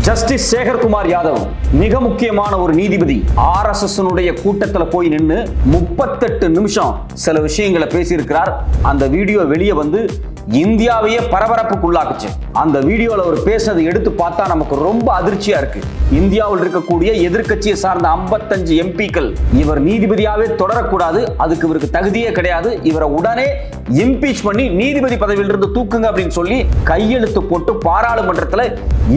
Justice Shekhar Kumar Yadav மிக முக்கியமான ஒரு நீதிபதி RSS கூட்டத்தில் போய் நின்று 38 நிமிஷம் சில விஷயங்களை பேசியிருக்கிறார். அந்த வீடியோ வெளியே வந்து இந்தியாவையே பரபரப்புக்குள்ளாக்குச்சு. அந்த வீடியோல அவர் பேசுனதை எடுத்து பார்த்தா நமக்கு ரொம்ப அதிர்ச்சியா இருக்கு. இந்தியாவில் இருக்கக்கூடிய எதிர்க்கட்சியை சார்ந்த 55 MPக்கள் இவர் நீதிபதியாவே தொடரக்கூடாது, அதுக்கு இவருக்கு தகுதியே கிடையாது, இவரை உடனே இம்பீச் பண்ணி நீதிபதி பதவியிலிருந்து தூக்குங்க அப்படின்னு சொல்லி கையெழுத்து போட்டு பாராளுமன்றத்தில்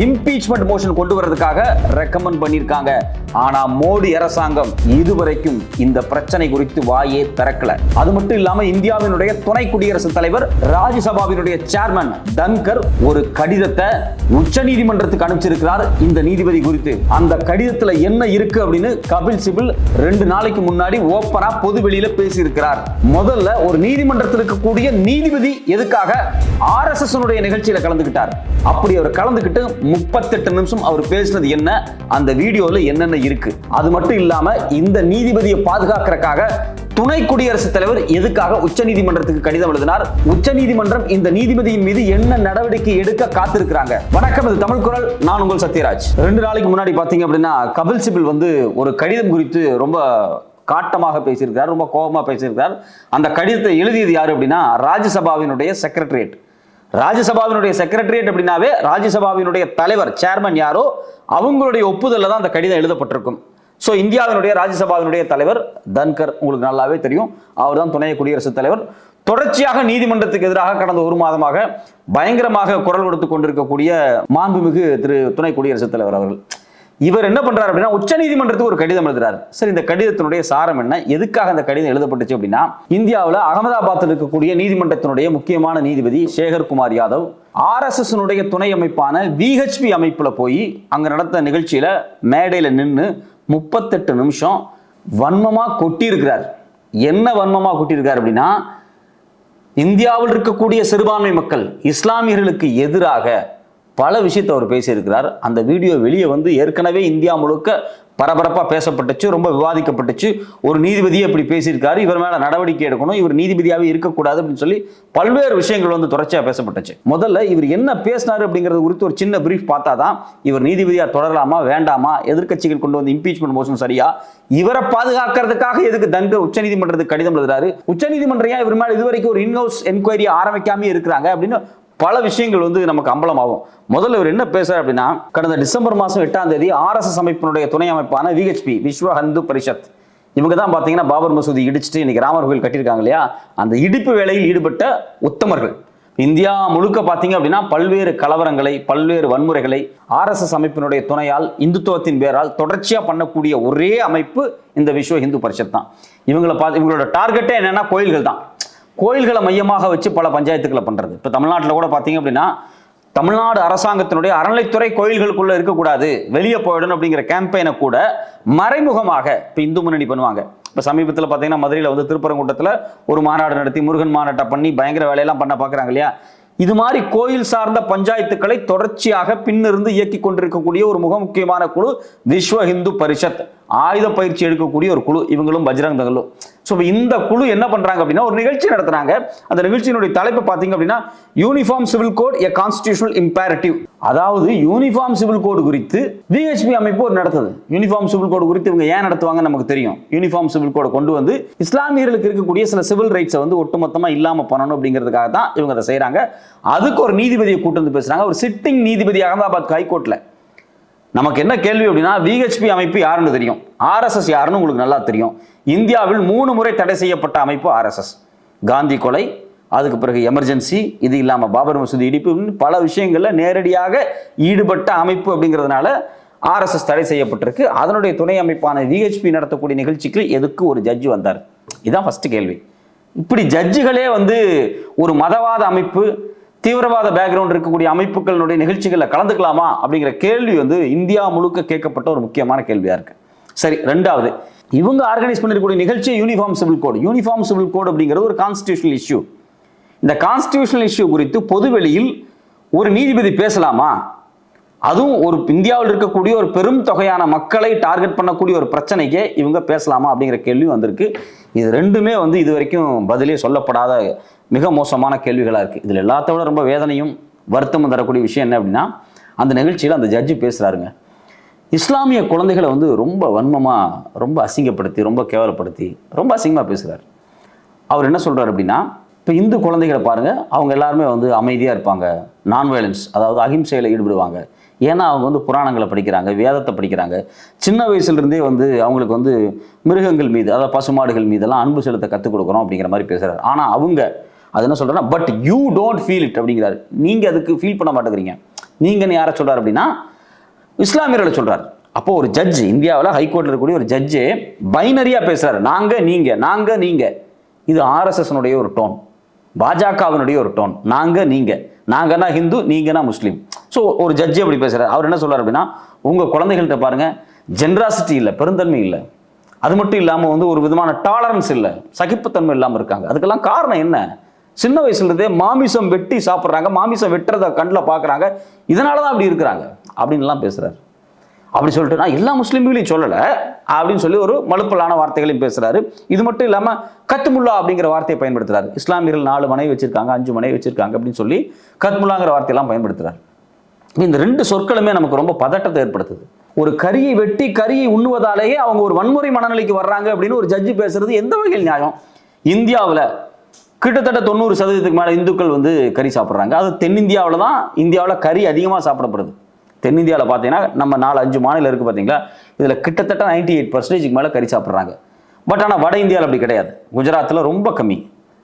இம்பீச்மெண்ட் மோஷன் கொண்டு வரதுக்காக ரெக்கமெண்ட் பண்ணியிருக்காங்க. ஆனா மோடி அரசாங்கம் இதுவரைக்கும் இந்த பிரச்சனை குறித்து வாயே திறக்கல. அது மட்டும் இல்லாம இந்தியாவினுடைய துணை குடியரசுத் தலைவர் ராஜ்யசபாவினுடைய சேர்மன் தன்கர் ஒரு கடிதத்தை உச்ச நீதிமன்றத்துக்கு அனுப்பிச்சிருக்கிறார் இந்த நீதிபதி குறித்து. அந்த கடிதத்துல என்ன இருக்கு அப்படின்னு கபில் சிபில் 2 நாளைக்கு முன்னாடி ஓப்பனா பொது வெளியில பேசி இருக்கிறார். முதல்ல ஒரு நீதிமன்றத்தில் இருக்கக்கூடிய நீதிபதி எதுக்காக RSS நிகழ்ச்சியில கலந்துகிட்டார்? அப்படி அவர் கலந்துகிட்டு 38 நிமிஷம் அவர் பேசினது என்ன, அந்த வீடியோல என்னென்ன இருக்கு? அது மட்டும் இல்லாம இந்த நீதிபதியை பாதுகாக்கிறதுக்காக துணை குடியரசுத் தலைவர் எதுக்காக உச்ச நீதிமன்றத்துக்கு கடிதம் எழுதினார்? உச்ச நீதிமன்றம் இந்த நீதிபதியின் மீது என்ன நடவடிக்கை எடுக்க காத்திருக்கிறாங்க? வணக்கம், இது தமிழ் குரல். நான் உங்கள் சத்யராஜ். 2 நாளைக்கு முன்னாடி பாத்தீங்க அப்படின்னா கபில் சிபில் வந்து ஒரு கடிதம் குறித்து ரொம்ப காட்டமாக பேசியிருக்கிறார், ரொம்ப கோபமா பேசியிருக்கிறார். அந்த கடிதத்தை எழுதியது யாரு அப்படின்னா ராஜ்யசபாவினுடைய செக்ரட்டரியேட். ராஜ்யசபாவினுடைய செக்ரட்டரியேட் அப்படின்னாவே ராஜ்யசபாவினுடைய தலைவர் சேர்மன் யாரோ அவங்களுடைய ஒப்புதல்ல தான் அந்த கடிதம் எழுதப்பட்டிருக்கும். ஸோ இந்தியாவினுடைய ராஜ்யசபாவினுடைய தலைவர் தன்கர் உங்களுக்கு நல்லாவே தெரியும், அவர் தான் துணை குடியரசுத் தலைவர். தொடர்ச்சியாக நீதிமன்றத்துக்கு எதிராக கடந்த 1 மாதமாக பயங்கரமாக குரல் கொடுத்து கொண்டிருக்கக்கூடிய மாண்புமிகு திரு துணை குடியரசுத் தலைவர் அவர்கள். இவர் என்ன பண்றாரு அப்படின்னா உச்ச நீதிமன்றத்துக்கு ஒரு கடிதம் எழுதுறாரு. சரி, இந்த கடிதத்தினுடைய சாரம் என்ன, எதுக்காக அந்த கடிதம் எழுதப்பட்டுச்சு அப்படின்னா, இந்தியாவில் அகமதாபாத்தில் இருக்கக்கூடிய நீதிமன்றத்தினுடைய முக்கியமான நீதிபதி சேகர்குமார் யாதவ் RSS துணை அமைப்பான VHP அமைப்புல போய் அங்க நடந்த நிகழ்ச்சியில மேடையில நின்று 38 நிமிஷம் வன்மமா கொட்டியிருக்கிறார். என்ன வன்மமா கொட்டியிருக்கார் அப்படின்னா, இந்தியாவில் இருக்கக்கூடிய சிறுபான்மை மக்கள் இஸ்லாமியர்களுக்கு எதிராக பல விஷயத்தை அவர் பேசியிருக்கிறார். அந்த வீடியோ வெளியே வந்து ஏற்கனவே இந்தியா முழுக்க பரபரப்பா பேசப்பட்டுச்சு, ரொம்ப விவாதிக்கப்பட்டுச்சு. ஒரு நீதிபதியை இப்படி பேசியிருக்காரு, இவர் மேல நடவடிக்கை எடுக்கணும், இவர் நீதிபதியாவே இருக்கக்கூடாது அப்படின்னு சொல்லி பல்வேறு விஷயங்கள் வந்து தொடர்ச்சியா பேசப்பட்டுச்சு. முதல்ல இவர் என்ன பேசினாரு அப்படிங்கிறது குறித்து ஒரு சின்ன பிரீஃப் பார்த்தாதான் இவர் நீதிபதியா தொடரலாமா வேண்டாமா, எதிர்க்கட்சிகள் கொண்டு வந்து இம்பீச்மெண்ட் மோஷன் சரியா, இவரை பாதுகாக்கிறதுக்காக எதுக்கு தன்கர் உச்ச நீதிமன்றத்துக்கு கடிதம் எழுதுறாரு, உச்ச நீதிமன்றம் ஏன் இவர் மேல இதுவரைக்கும் ஒரு இன்ஹவுஸ் என்கொயரி ஆரம்பிக்காம இருக்கிறாங்க அப்படின்னு பல விஷயங்கள் வந்து நமக்கு அம்பலமாகும். முதல்ல இவர் என்ன பேசுறாரு அப்படின்னா, கடந்த டிசம்பர் மாதம் 8ஆம் தேதி RSS அமைப்பினுடைய துணை அமைப்பான VHP விஸ்வ ஹிந்து பரிஷத் இவங்க தான் பார்த்தீங்கன்னா பாபர் மசூதி இடிச்சுட்டு இன்னைக்கு ராமர் கோயில் கட்டியிருக்காங்க இல்லையா, அந்த இடிப்பு வேலையில் ஈடுபட்ட உத்தமர்கள். இந்தியா முழுக்க பார்த்தீங்க அப்படின்னா பல்வேறு கலவரங்களை, பல்வேறு வன்முறைகளை RSS அமைப்பினுடைய துணையால், இந்துத்துவத்தின் பேரால் தொடர்ச்சியா பண்ணக்கூடிய ஒரே அமைப்பு இந்த விஸ்வ ஹிந்து பரிஷத் தான். இவங்களோட டார்கெட்டே என்னன்னா கோயில்கள் தான். கோயில்களை மையமாக வச்சு பல பஞ்சாயத்துக்களை பண்றது. இப்போ தமிழ்நாட்டில் கூட பார்த்தீங்க அப்படின்னா தமிழ்நாடு அரசாங்கத்தினுடைய அறநிலைத்துறை கோயில்களுக்குள்ள இருக்கக்கூடாது, வெளியே போயிடணும் அப்படிங்கிற கேம்பெயினை கூட மறைமுகமாக இப்போ இந்து முன்னணி பண்ணுவாங்க. இப்போ சமீபத்தில் பார்த்தீங்கன்னா மதுரையில் வந்து திருப்பரங்குன்றத்தில் ஒரு மாநாடு நடத்தி முருகன் மாநாட்டை பண்ணி பயங்கர வேலையெல்லாம் பண்ண பார்க்குறாங்க இல்லையா. இது மாதிரி கோயில் சார்ந்த பஞ்சாயத்துக்களை தொடர்ச்சியாக பின்னிருந்து இயக்கி கொண்டிருக்கக்கூடிய ஒரு மிக முக்கியமான குழு விஸ்வ ஹிந்து பரிஷத். ஆயுத பயிற்சி எடுக்கக்கூடிய ஒரு குழு, இவங்களும் பஜ்ரங் தங்களும். ஸோ இந்த குழு என்ன பண்றாங்க அப்படின்னா ஒரு நிகழ்ச்சி நடத்துறாங்க. அந்த நிகழ்ச்சியினுடைய தலைப்பு பார்த்தீங்க அப்படின்னா யூனிஃபார்ம் சிவில் கோட் எ கான்ஸ்டிடியூஷனல் இம்பேரட்டிவ். அதாவது யூனிஃபார்ம் சிவில் கோடு குறித்து VHP அமைப்பு ஒரு நடத்துது. யூனிஃபார்ம் சிவில் கோடு குறித்து இவங்க ஏன் நடத்துவாங்கன்னு நமக்கு தெரியும். யூனிஃபார்ம் சிவில் கோடை கொண்டு வந்து இஸ்லாமியர்களுக்கு இருக்கக்கூடிய சில சிவில் ரைட்ஸை வந்து ஒட்டுமொத்தமா இல்லாம பண்ணணும் அப்படிங்கிறதுக்காக தான் இவங்க அதை செய்யறாங்க. அதுக்கு ஒரு நீதிபதியை கூட்டு வந்து பேசுறாங்க, ஒரு சிட்டிங் நீதிபதி அகமதாபாத் ஹைகோர்ட்ல. நமக்கு என்ன கேள்வி அப்படின்னா, VHP அமைப்பு யாருன்னு தெரியும், RSS யாருன்னு உங்களுக்கு நல்லா தெரியும். இந்தியாவில் 3 முறை தடை செய்யப்பட்ட அமைப்பு RSS. காந்தி கொலை, அதுக்கு பிறகு எமர்ஜென்சி, இது இல்லாம பாபர் மசூதி இடிப்பு, பல விஷயங்கள்ல நேரடியாக ஈடுபட்ட அமைப்பு அப்படிங்கிறதுனால RSS தடை செய்யப்பட்டிருக்கு. அதனுடைய துணை அமைப்பான VHP நடத்தக்கூடிய நிகழ்ச்சிக்கு எதுக்கு ஒரு ஜட்ஜ் வந்தார்? இதுதான் ஃபர்ஸ்ட் கேள்வி. இப்படி ஜட்ஜுகளே வந்து ஒரு மதவாத அமைப்பு, தீவிரவாத பேக்ரவுண்ட் இருக்கக்கூடிய அமைப்புகளுடைய நிகழ்ச்சிகளில் கலந்துக்கலாமா அப்படிங்கிற கேள்வி வந்து இந்தியா முழுக்க கேட்கப்பட்ட ஒரு முக்கியமான கேள்வியா இருக்கு. சரி, ரெண்டாவது, இவங்க ஆர்கனைஸ் பண்ணிருக்கக்கூடிய நிகழ்ச்சி யூனிஃபார்ம் சிவில் கோடு. யூனிஃபார்ம் சிவில் கோடு அப்படிங்கிறது ஒரு கான்ஸ்டிடியூஷனல் இஷ்யூ. இந்த கான்ஸ்டிடியூஷனல் இஷ்யூ குறித்து பொதுவெளியில் ஒரு நீதிபதி பேசலாமா? அதுவும் ஒரு இந்தியாவில் இருக்கக்கூடிய ஒரு பெரும் தொகையான மக்களை டார்கெட் பண்ணக்கூடிய ஒரு பிரச்சனைக்கே இவங்க பேசலாமா அப்படிங்கிற கேள்வி வந்திருக்கு. இது ரெண்டுமே வந்து இது வரைக்கும் பதிலே சொல்லப்படாத மிக மோசமான கேள்விகளாக இருக்குது. இதில் எல்லாத்தோட ரொம்ப வேதனையும் வருத்தமும் தரக்கூடிய விஷயம் என்ன அப்படின்னா, அந்த நிகழ்ச்சியில் அந்த ஜட்ஜி பேசுகிறாருங்க. இஸ்லாமிய குழந்தைகளை வந்து ரொம்ப வன்மமாக, ரொம்ப அசிங்கப்படுத்தி, ரொம்ப கேவலப்படுத்தி, ரொம்ப அசிங்கமாக பேசுகிறார். அவர் என்ன சொல்கிறார் அப்படின்னா, இப்போ இந்து குழந்தைகளை பாருங்கள், அவங்க எல்லாருமே வந்து அமைதியாக இருப்பாங்க, நான் வயலன்ஸ், அதாவது அகிம்சையில் ஈடுபடுவாங்க. ஏன்னா அவங்க வந்து புராணங்களை படிக்கிறாங்க, வேதத்தை படிக்கிறாங்க. சின்ன வயசுலேருந்தே வந்து அவங்களுக்கு வந்து மிருகங்கள் மீது, அதாவது பசுமாடுகள் மீதெல்லாம் அன்பு செலுத்த கற்றுக் கொடுக்குறோம் அப்படிங்கிற மாதிரி பேசுகிறார். ஆனால் அவங்க அது என்ன சொல்கிறேன்னா, but you don't feel it அப்படிங்கிறாரு. நீங்கள் அதுக்கு ஃபீல் பண்ண மாட்டேங்கிறீங்க. நீங்கன்னு யாரை சொல்கிறார் அப்படின்னா, இஸ்லாமியர்களை சொல்கிறார். அப்போ ஒரு ஜட்ஜ், இந்தியாவில் ஹைகோர்ட்டில் இருக்கக்கூடிய ஒரு ஜட்ஜு பைனரியாக பேசுகிறார். நாங்கள் நீங்கள். இது ஆர்எஸ்எஸ்னுடைய ஒரு டோன், பாஜகவினுடைய ஒரு டோன். நாங்கன்னா ஹிந்து, நீங்கன்னா முஸ்லீம். ஸோ ஒரு ஜட்ஜி அப்படி பேசுகிறார். அவர் என்ன சொல்கிறார் அப்படின்னா, உங்கள் குழந்தைகள்கிட்ட பாருங்கள், ஜென்ராசிட்டி இல்லை, பெருந்தன்மை இல்லை. அது மட்டும் இல்லாமல் வந்து ஒரு விதமான டாலரன்ஸ் இல்லை, சகிப்புத்தன்மை இல்லாமல் இருக்காங்க. அதுக்கெல்லாம் காரணம் என்ன? சின்ன வயசுலேருந்தே மாமிசம் வெட்டி சாப்பிட்றாங்க, மாமிசம் வெட்டுறதை கண்ணில் பார்க்குறாங்க, இதனால தான் அப்படி இருக்கிறாங்க அப்படின்லாம் பேசுகிறார். அப்படி சொல்லிட்டு நான் எல்லா முஸ்லீம்களையும் சொல்லலை அப்படின்னு சொல்லி ஒரு மலுப்பலான வார்த்தைகளையும் பேசுகிறாரு. இது மட்டும் இல்லாமல் கத்முல்லா அப்படிங்கிற வார்த்தையை பயன்படுத்துகிறார். இஸ்லாமியர்கள் 4 மனைவி வச்சிருக்காங்க, 5 மனைவி வச்சிருக்காங்க அப்படின்னு சொல்லி கத்முல்லாங்கிற வார்த்தையெல்லாம் பயன்படுத்துகிறார். இந்த 2 சொற்களுமே நமக்கு ரொம்ப பதட்டத்தை ஏற்படுத்துது. ஒரு கரியை வெட்டி கரியை உண்ணுவதாலேயே அவங்க ஒரு வன்முறை மனநிலைக்கு வர்றாங்க அப்படின்னு ஒரு ஜட்ஜி பேசுறது எந்த வகையில் நியாயம்? இந்தியாவில் கிட்டத்தட்ட 90% மேலே இந்துக்கள் வந்து கறி சாப்பிட்றாங்க. அது தென்னிந்தியாவில் தான், இந்தியாவில் கறி அதிகமாக சாப்பிடப்படுது. தென்னிந்தியாவில் பார்த்தீங்கன்னா நம்ம 4-5 மாநிலம் இருக்குது பார்த்தீங்களா, இதில் கிட்டத்தட்ட 98% மேலே கறி சாப்பிட்றாங்க. பட் ஆனால் வட இந்தியாவில் அப்படி கிடையாது. குஜராத்தில் ரொம்ப கம்மி.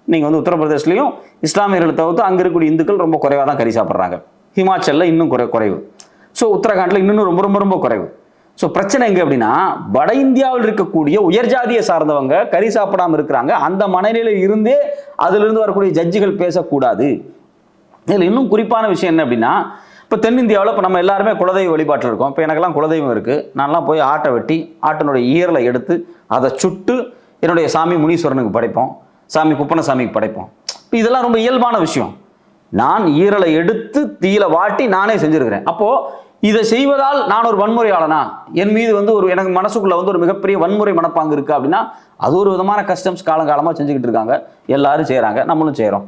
நீங்கள் வந்து உத்தரப்பிரதேஷ்லையும் இஸ்லாமியர்களை தவிர்த்து அங்கே இருக்கக்கூடிய இந்துக்கள் ரொம்ப குறைவாக தான் கறி சாப்பிட்றாங்க. ஹிமாச்சலில் இன்னும் குறைவு. ஸோ உத்தரகாண்டில் இன்னும் ரொம்ப ரொம்ப ரொம்ப குறைவு. ஸோ பிரச்சனை எங்கே அப்படின்னா, வட இந்தியாவில் இருக்கக்கூடிய உயர்ஜாதியை சார்ந்தவங்க கறி சாப்பிடாமல் இருக்கிறாங்க. அந்த மனநிலையில் இருந்தே அதிலிருந்து வரக்கூடிய ஜட்ஜிகள் பேசக்கூடாது. இதில் இன்னும் குறிப்பான விஷயம் என்ன அப்படின்னா, இப்போ தென்னிந்தியாவில் இப்போ நம்ம எல்லாருமே குலதெய்வ வழிபாட்டில் இருக்கோம். இப்போ எனக்கெல்லாம் குலதெய்வம் இருக்குது. நான்லாம் போய் ஆட்டை வெட்டி ஆட்டினுடைய ஈரலை எடுத்து அதை சுட்டு என்னுடைய சாமி முனீஸ்வரனுக்கு படைப்போம், சாமி குப்பணசாமிக்கு படைப்போம். இப்போ இதெல்லாம் ரொம்ப இயல்பான விஷயம். நான் ஈரலை எடுத்து தீயில வாட்டி நானே செஞ்சுருக்கிறேன். அப்போது இதை செய்வதால் நான் ஒரு வன்முறையாளனா, என் மீது வந்து ஒரு எனக்கு மனசுக்குள்ள வந்து ஒரு மிகப்பெரிய வன்முறை மனப்பாங்கு இருக்குது அப்படின்னா, அது ஒரு விதமான கஸ்டம்ஸ் காலங்காலமாக செஞ்சுக்கிட்டு இருக்காங்க. எல்லாரும் செய்கிறாங்க, நம்மளும் செய்கிறோம்.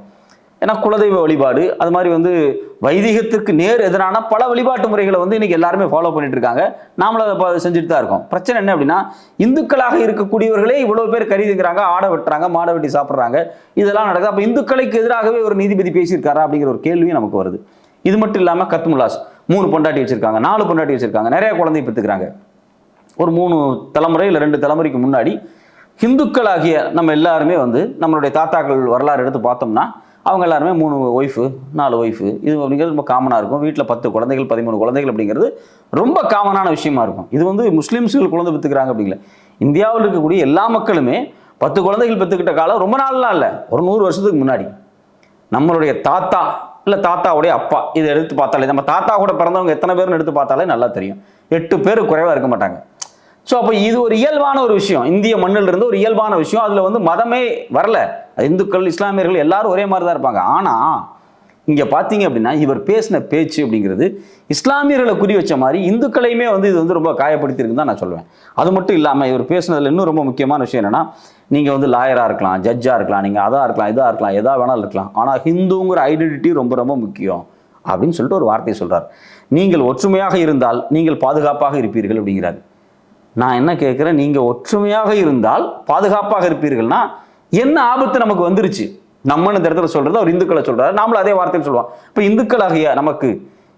ஏன்னா குலதெய்வ வழிபாடு அது மாதிரி வந்து வைதிகத்திற்கு நேர் எதிரான பல வழிபாட்டு முறைகளை வந்து இன்னைக்கு எல்லாருமே ஃபாலோ பண்ணிட்டு இருக்காங்க. நாமளும் அதை செஞ்சுட்டு தான் இருக்கோம். பிரச்சனை என்ன அப்படின்னா, இந்துக்களாக இருக்கக்கூடியவர்களே இவ்வளவு பேர் கருதிக்கிறாங்க, ஆடை வெட்டுறாங்க, மாடை வெட்டி சாப்பிட்றாங்க, இதெல்லாம் நடக்குது. அப்போ இந்துக்களுக்கு எதிராகவே ஒரு நீதிபதி பேசியிருக்காரா அப்படிங்கிற ஒரு கேள்வியும் நமக்கு வருது. இது மட்டும் இல்லாமல் கத்முல்லாஸ் 3 பொண்டாட்டி வச்சிருக்காங்க, 4 பொண்டாட்டி வச்சிருக்காங்க, நிறைய குழந்தை பெற்றுக்கிறாங்க. ஒரு 3 தலைமுறை இல்லை 2 தலைமுறைக்கு முன்னாடி இந்துக்களாகிய நம்ம எல்லாருமே வந்து நம்மளுடைய தாத்தாக்கள் வரலாறு எடுத்து பார்த்தோம்னா, அவங்க எல்லாருமே 3 ஒய்ஃபு 4 ஒய்ஃபு இது அப்படிங்கிறது ரொம்ப காமனாக இருக்கும். வீட்டில் 10 குழந்தைகள் 13 குழந்தைகள் அப்படிங்கிறது ரொம்ப காமனான விஷயமா இருக்கும். இது வந்து முஸ்லீம்ஸ்கள் குழந்தை பெற்றுக்கிறாங்க அப்படிங்கல, இந்தியாவில் இருக்கக்கூடிய எல்லா மக்களுமே 10 குழந்தைகள் பெற்றுக்கிட்ட காலம் ரொம்ப நாள்லாம் இல்லை, ஒரு 100 வருஷத்துக்கு முன்னாடி. நம்மளுடைய தாத்தா இல்லை தாத்தாவுடைய அப்பா இதை எடுத்து பார்த்தாலே, நம்ம தாத்தா கூட பிறந்தவங்க எத்தனை பேர்னு எடுத்து பார்த்தாலே நல்லா தெரியும். 8 பேர் குறைவாக இருக்க மாட்டாங்க. ஸோ அப்போ இது ஒரு இயல்பான ஒரு விஷயம், இந்திய மண்ணில் இருந்து ஒரு இயல்பான விஷயம். அதில் வந்து மதமே வரல, இந்துக்கள் இஸ்லாமியர்கள் எல்லாரும் ஒரே மாதிரி தான் இருப்பாங்க. ஆனால் இங்கே பார்த்தீங்க அப்படின்னா, இவர் பேசின பேச்சு அப்படிங்கிறது இஸ்லாமியர்களை குறி வச்ச மாதிரி இந்துக்களையுமே வந்து இது வந்து ரொம்ப காயப்படுத்தியிருக்குன்னு தான் நான் சொல்லுவேன். அது மட்டும் இல்லாமல் இவர் பேசுனதில் இன்னும் ரொம்ப முக்கியமான விஷயம் என்னென்னா, நீங்கள் வந்து லாயராக இருக்கலாம், ஜட்ஜாக இருக்கலாம், நீங்கள் அதாக இருக்கலாம், இதாக இருக்கலாம், எதாக வேணாலும் இருக்கலாம், ஆனால் ஹிந்துங்கிற ஐடென்டிட்டி ரொம்ப ரொம்ப முக்கியம் அப்படின்னு சொல்லிட்டு ஒரு வார்த்தையை சொல்கிறார். நீங்கள் ஒற்றுமையாக இருந்தால் நீங்கள் பாதுகாப்பாக இருப்பீர்கள் அப்படிங்கிறார். நான் என்ன கேட்குறேன், நீங்கள் ஒற்றுமையாக இருந்தால் பாதுகாப்பாக இருப்பீர்கள்னா என்ன ஆபத்து நமக்கு வந்துருச்சு? நம்மன்னு இந்த இடத்துல சொல்றது அவர் இந்துக்களை சொல்றாரு, நாமளும் அதே வார்த்தையில் சொல்லுவோம். இப்போ இந்துக்களாகிய நமக்கு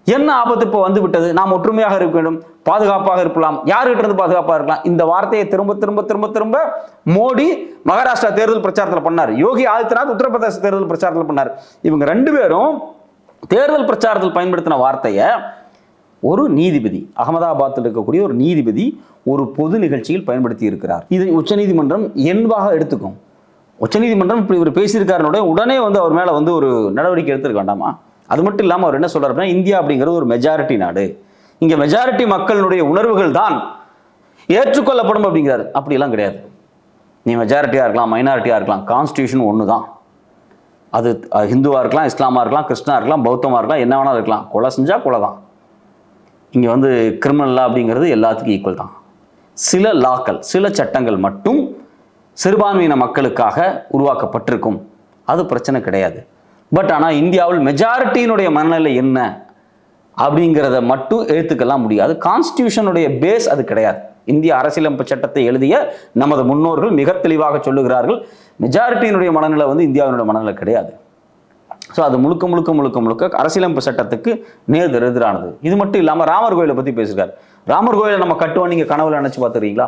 என்ன ஆபத்து இப்போ வந்து விட்டது? நாம் ஒற்றுமையாக இருக்க வேண்டும், பாதுகாப்பாக இருக்கலாம், யாருக்கிட்ட இருந்து பாதுகாப்பாக இருக்கலாம்? இந்த வார்த்தையை திரும்ப திரும்ப திரும்ப திரும்ப மோடி மகாராஷ்டிரா தேர்தல் பிரச்சாரத்தில் பண்ணார், யோகி ஆதித்யநாத் உத்தரப்பிரதேச தேர்தல் பிரச்சாரத்தில் பண்ணார். இவங்க 2 பேரும் தேர்தல் பிரச்சாரத்தில் பயன்படுத்தின வார்த்தையை ஒரு நீதிபதி, அகமதாபாத்தில் இருக்கக்கூடிய ஒரு நீதிபதி ஒரு பொது நிகழ்ச்சியில் பயன்படுத்தி இருக்கிறார். இது உச்சநீதிமன்றம் என்பாக எடுத்துக்கும். உச்சநீதிமன்றம் இப்படி இவர் பேசியிருக்காருனோட உடனே வந்து அவர் மேலே வந்து ஒரு நடவடிக்கை எடுத்துருக்க வேண்டாமா? அது மட்டும் இல்லாமல் அவர் என்ன சொல்றாரு அப்படின்னா, இந்தியா அப்படிங்கிறது ஒரு மெஜாரிட்டி நாடு, இங்கே மெஜாரிட்டி மக்களுடைய உணர்வுகள் தான் ஏற்றுக்கொள்ளப்படும் அப்படிங்கிறாரு. அப்படிலாம் கிடையாது. நீ மெஜாரிட்டியாக இருக்கலாம், மைனாரிட்டியாக இருக்கலாம், கான்ஸ்டியூஷன் ஒன்று தான். அது ஹிந்துவாக இருக்கலாம், இஸ்லாமாக இருக்கலாம், கிறிஸ்டனாக இருக்கலாம், பௌத்தமாக இருக்கலாம், என்ன வேணாலும் இருக்கலாம். கொலை செஞ்சால் கொலை தான். இங்கே வந்து கிரிமினல் லா அப்படிங்கிறது எல்லாத்துக்கும் ஈக்குவல் தான். சில லாக்கள், சில சட்டங்கள் மட்டும் சிறுபான்மையின மக்களுக்காக உருவாக்கப்பட்டிருக்கும், அது பிரச்சனை கிடையாது. பட் ஆனால் இந்தியாவில் மெஜாரிட்டியினுடைய மனநிலை என்ன அப்படிங்கிறத மட்டும் ஏற்றுக்கலாம் முடியாது. கான்ஸ்டியூஷனுடைய பேஸ் அது கிடையாது. இந்திய அரசியலமைப்பு சட்டத்தை எழுதிய நமது முன்னோர்கள் மிக தெளிவாக சொல்லுகிறார்கள், மெஜாரிட்டியினுடைய மனநிலை வந்து இந்தியாவினுடைய மனநிலை கிடையாது. ஸோ அது முழுக்க முழுக்க முழுக்க முழுக்க அரசியலமைப்பு சட்டத்துக்கு எதிரானது. இது மட்டும் இல்லாமல் ராமர் கோயிலை பற்றி பேசியிருக்காரு. ராமர் கோயிலை நம்ம கட்டுவோம் நீங்கள் கனவுல நினச்சி பார்த்துருக்கீங்களா?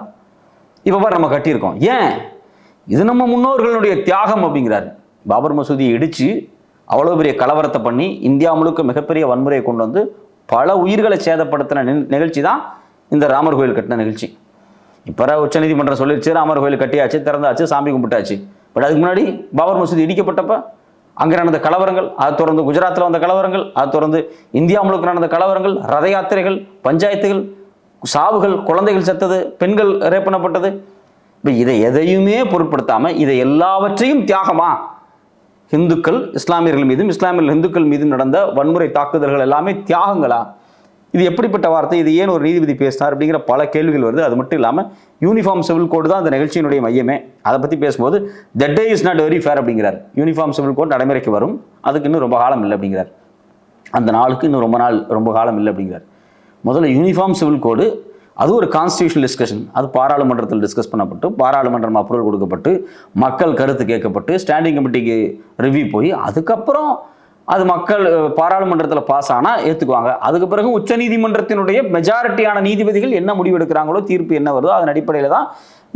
இப்போ பாரு நம்ம கட்டியிருக்கோம். ஏன்? இது நம்ம முன்னோர்களுடைய தியாகம் அப்படிங்கிறாரு. பாபர் மசூதியை இடித்து அவ்வளோ பெரிய கலவரத்தை பண்ணி இந்தியா முழுக்க மிகப்பெரிய வன்முறையை கொண்டு வந்து பல உயிர்களை சேதப்படுத்தின நிகழ்ச்சி தான் இந்த ராமர் கோயில் கட்டின நிகழ்ச்சி. இப்போ உச்சநீதிமன்றம் சொல்லிடுச்சு ராமர் கோயில் கட்டியாச்சு, திறந்தாச்சு, சாமி கும்பிட்டாச்சு. பட் அதுக்கு முன்னாடி பாபர் மசூதி இடிக்கப்பட்டப்ப அங்கே நடந்த கலவரங்கள், அதை தொடர்ந்து குஜராத்தில் வந்த கலவரங்கள், அதை தொடர்ந்து இந்தியா முழுக்க நடந்த கலவரங்கள், ரத யாத்திரைகள், பஞ்சாயத்துகள், சாவுகள், குழந்தைகள் செத்தது, பெண்கள் ரேப் பண்ணப்பட்டது. இப்போ இதை எதையுமே பொருட்படுத்தாமல் இதை எல்லாவற்றையும் தியாகமா இந்துக்கள் இஸ்லாமியர்கள் மீதும் இஸ்லாமியர்கள் இந்துக்கள் மீதும் நடந்த வன்முறை தாக்குதல்கள் எல்லாமே தியாகங்களா? இது எப்படிப்பட்ட வார்த்தை? இது ஏன் ஒரு நீதிபதி பேசினார் அப்படிங்கிற பல கேள்விகள் வருது. அது மட்டும் இல்லாமல் யூனிஃபார்ம் சிவில் கோடு தான் அந்த நிகழ்ச்சியினுடைய மையமே. அதை பற்றி பேசும்போது that day is not very fair அப்படிங்கிறார். யூனிஃபார்ம் சிவில் கோட் நடைமுறைக்கு வரும், அதுக்கு இன்னும் ரொம்ப காலம் இல்லை அப்படிங்கிறார். அந்த நாளுக்கு இன்னும் ரொம்ப காலம் இல்லை அப்படிங்கிறார். முதல்ல யூனிஃபார்ம் சிவில் கோடு அது ஒரு கான்ஸ்டியூஷனல் டிஸ்கஷன். அது பாராளுமன்றத்தில் டிஸ்கஸ் பண்ணப்பட்டு பாராளுமன்றம் அப்ரூவல் கொடுக்கப்பட்டு மக்கள் கருத்து கேட்கப்பட்டு ஸ்டாண்டிங் கமிட்டிக்கு ரிவ்யூ போய் அதுக்கப்புறம் அது மக்கள் பாராளுமன்றத்தில் பாஸ் ஆனால் ஏற்றுக்குவாங்க. அதுக்கு பிறகு உச்சநீதிமன்றத்தினுடைய மெஜாரிட்டியான நீதிபதிகள் என்ன முடிவு எடுக்கிறாங்களோ, தீர்ப்பு என்ன வருதோ அதன் அடிப்படையில் தான்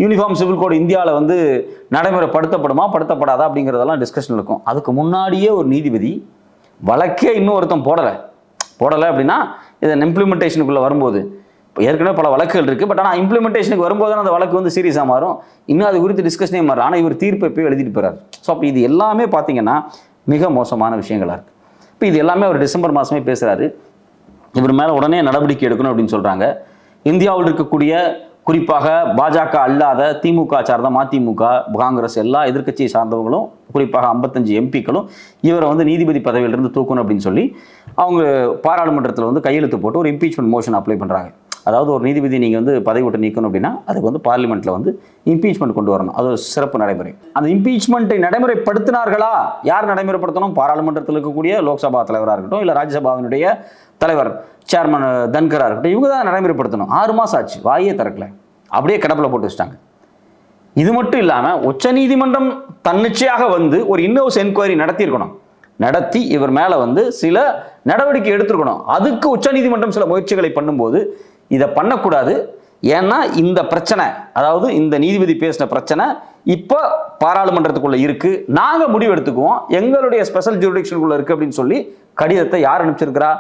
யூனிஃபார்ம் சிவில் கோடு இந்தியாவில் வந்து நடைமுறைப்படுத்தப்படுமா படுத்தப்படாதா அப்படிங்கிறதெல்லாம் டிஸ்கஷன் இருக்கும். அதுக்கு முன்னாடியே ஒரு நீதிபதி வழக்கே இன்னும் ஒருத்தன் போடலை அப்படின்னா இதன் இம்ப்ளிமெண்டேஷனுக்குள்ளே வரும்போது இப்போ ஏற்கனவே பல வழக்குகள் இருக்குது. பட் ஆனால் இம்ப்ளிமெண்டேஷனுக்கு வரும்போது தான் அந்த வழக்கு வந்து சீரியஸாக மாறும். இன்னும் அது குறித்து டிஸ்கஷனே மாறும். ஆனால் இவர் தீர்ப்பை போய் எழுதிட்டு போகிறார். ஸோ அப்போ இது எல்லாமே பார்த்தீங்கன்னா மிக மோசமான விஷயங்களாக இருக்குது. இப்போ இது எல்லாமே அவர் டிசம்பர் மாதமே பேசுகிறாரு. இவர் மேலே உடனே நடவடிக்கை எடுக்கணும் அப்படின்னு சொல்கிறாங்க. இந்தியாவில் இருக்கக்கூடிய குறிப்பாக பாஜக அல்லாத திமுக சார்ந்த மதிமுக, காங்கிரஸ் எல்லா எதிர்க்கட்சியை சார்ந்தவங்களும் குறிப்பாக 55 எம்பிக்களும் இவரை வந்து நீதிபதி பதவியிலிருந்து தூக்கணும் அப்படின்னு சொல்லி அவங்க பாராளுமன்றத்தில் வந்து கையெழுத்து போட்டு ஒரு இம்பீச்மெண்ட் மோஷன் அப்ளை பண்ணுறாங்க. அதாவது ஒரு நீதிபதி நீங்கள் வந்து பதவி விட்டு நீக்கணும் அப்படின்னா அதுக்கு வந்து பார்லிமெண்ட்டில் வந்து இம்பீச்மெண்ட் கொண்டு வரணும். அது ஒரு சிறப்பு நடைமுறை. அந்த இம்பீச்மெண்ட்டை நடைமுறைப்படுத்தினார்களா? யார் நடைமுறைப்படுத்தணும்? பாராளுமன்றத்தில் இருக்கக்கூடிய லோக்சபா தலைவராக இருக்கட்டும், இல்லை ராஜ்யசபாவினுடைய தலைவர் சேர்மன் தன்கராக இருக்கட்டும், இவங்க தான் நடைமுறைப்படுத்தணும். 6 மாதம் ஆச்சு, வாயே திறக்கல, அப்படியே கிடப்பில் போட்டு வச்சிட்டாங்க. இது மட்டும் இல்லாமல் உச்சநீதிமன்றம் தன்னிச்சையாக வந்து ஒரு இன்ஹவுஸ் என்கொயரி நடத்தி இவர் மேலே வந்து சில நடவடிக்கை எடுத்துருக்கணும். அதுக்கு உச்சநீதிமன்றம் சில முயற்சிகளை பண்ணும்போது இதை பண்ணக்கூடாது. ஏன்னா இந்த பிரச்சனை, அதாவது இந்த நீதிபதி பேசின பிரச்சனை இப்போ பாராளுமன்றத்துக்குள்ள இருக்கு, நாங்கள் முடிவு எடுத்துக்குவோம், எங்களுடைய ஸ்பெஷல் ஜூரிடிக்ஷனுக்குள்ள இருக்கு அப்படின்னு சொல்லி கடிதத்தை யார் அனுப்பிச்சிருக்கிறா?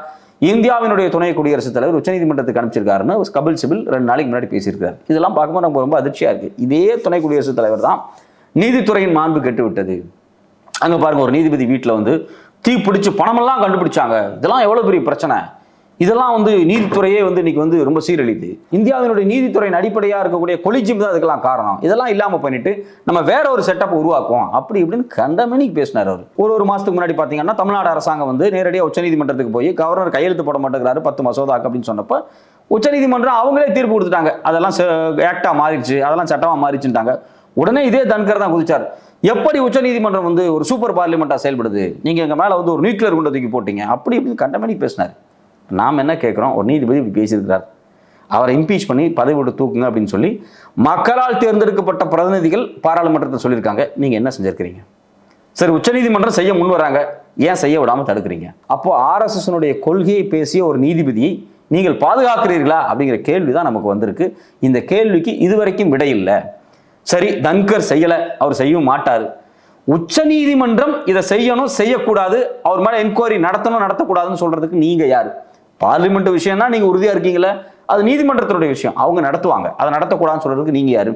இந்தியாவினுடைய துணை குடியரசுத் தலைவர் உச்சநீதிமன்றத்துக்கு அனுப்பிச்சிருக்காருன்னு கபில் சிபில் 2 நாளைக்கு முன்னாடி பேசியிருக்காரு. இதெல்லாம் பார்க்கும்போது நமக்கு ரொம்ப அதிர்ச்சியா இருக்கு. இதே துணை குடியரசுத் தலைவர் தான் நீதித்துறையின் மாண்பு கெட்டு விட்டது. அங்கே பாருங்க, ஒரு நீதிபதி வீட்டில் வந்து தீ பிடிச்சி பணமெல்லாம் கண்டுபிடிச்சாங்க. இதெல்லாம் எவ்வளோ பெரிய பிரச்சனை. இதெல்லாம் வந்து நீதித்துறையே வந்து இன்னைக்கு வந்து ரொம்ப சீரழிது. இந்தியாவினுடைய நீதித்துறையின் அடிப்படையாக இருக்கக்கூடிய கொலிஜியம் தான் அதுக்கெல்லாம் காரணம். இதெல்லாம் இல்லாமல் பண்ணிட்டு நம்ம வேற ஒரு செட்டப் உருவாக்குவோம் அப்படி இப்படின்னு கண்டமேனிக்கு பேசினார் அவர். ஒரு மாதத்துக்கு முன்னாடி பார்த்தீங்கன்னா தமிழ்நாடு அரசாங்கம் வந்து நேரடியாக உச்சநீதிமன்றத்துக்கு போய் கவர்னர் கையெழுத்து போட மாட்டேங்கிறாரு 10 மசோதாக்கு அப்படின்னு சொன்னப்போ உச்சநீதிமன்றம் அவங்களே தீர்ப்பு கொடுத்துட்டாங்க. அதெல்லாம் ஆக்டாக மாறிடுச்சு, அதெல்லாம் சட்டமாக மாறிச்சுட்டாங்க. உடனே இதே தன்கர் தான் குதிச்சார். எப்படி உச்சநீதிமன்றம் வந்து ஒரு சூப்பர் பார்லிமெண்ட்டாக செயல்படுது, நீங்கள் எங்கள் மேலே வந்து ஒரு நியூக்ளியர் குண்டை தூக்கி போட்டீங்க அப்படி இப்படி கண்டமேனிக்கு பேசினார். நாம் என்ன கேட்குறோம்? ஒரு நீதிபதி இப்படி பேசியிருக்கிறார், அவரை இம்பீச் பண்ணி பதவி விட்டு தூக்குங்க அப்படின்னு சொல்லி மக்களால் தேர்ந்தெடுக்கப்பட்ட பிரதிநிதிகள் பாராளுமன்றத்தில் சொல்லியிருக்காங்க. நீங்கள் என்ன செஞ்சிருக்கிறீங்க? சரி, உச்சநீதிமன்றம் செய்ய முன் வராங்க, ஏன் செய்ய விடாமல் தடுக்கிறீங்க? அப்போ ஆர்எஸ்எஸ்னுடைய கொள்கையை பேசிய ஒரு நீதிபதியை நீங்கள் பாதுகாக்கிறீர்களா அப்படிங்கிற கேள்வி தான் நமக்கு வந்திருக்கு. இந்த கேள்விக்கு இதுவரைக்கும் விடை இல்லை. சரி, தன்கர் செய்யலை, அவர் செய்யவும் மாட்டார். உச்சநீதிமன்றம் இதை செய்யணும் செய்யக்கூடாது, அவர் மேலே என்கொயரி நடத்தணும் நடத்தக்கூடாதுன்னு சொல்றதுக்கு நீங்க யாரு? பார்லிமெண்ட் விஷயம்னா நீங்க உறுதியா இருக்கீங்களா? அது நீதிமன்றத்தினுடைய விஷயம், அவங்க நடத்துவாங்க. அதை நடத்தக்கூடாதுன்னு சொல்றதுக்கு நீங்க யாரு?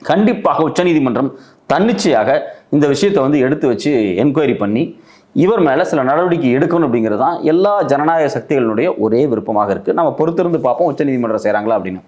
கண்டிப்பாக உச்சநீதிமன்றம் தன்னிச்சையாக இந்த விஷயத்தை வந்து எடுத்து வச்சு என்கொயரி பண்ணி இவர் மேல சில நடவடிக்கை எடுக்கணும் அப்படிங்கிறது தான் எல்லா ஜனநாயக சக்திகளினுடைய ஒரே விருப்பமாக இருக்கு. நம்ம பொறுத்திருந்து பார்ப்போம் உச்சநீதிமன்றம் செய்றாங்களா அப்படின்னு.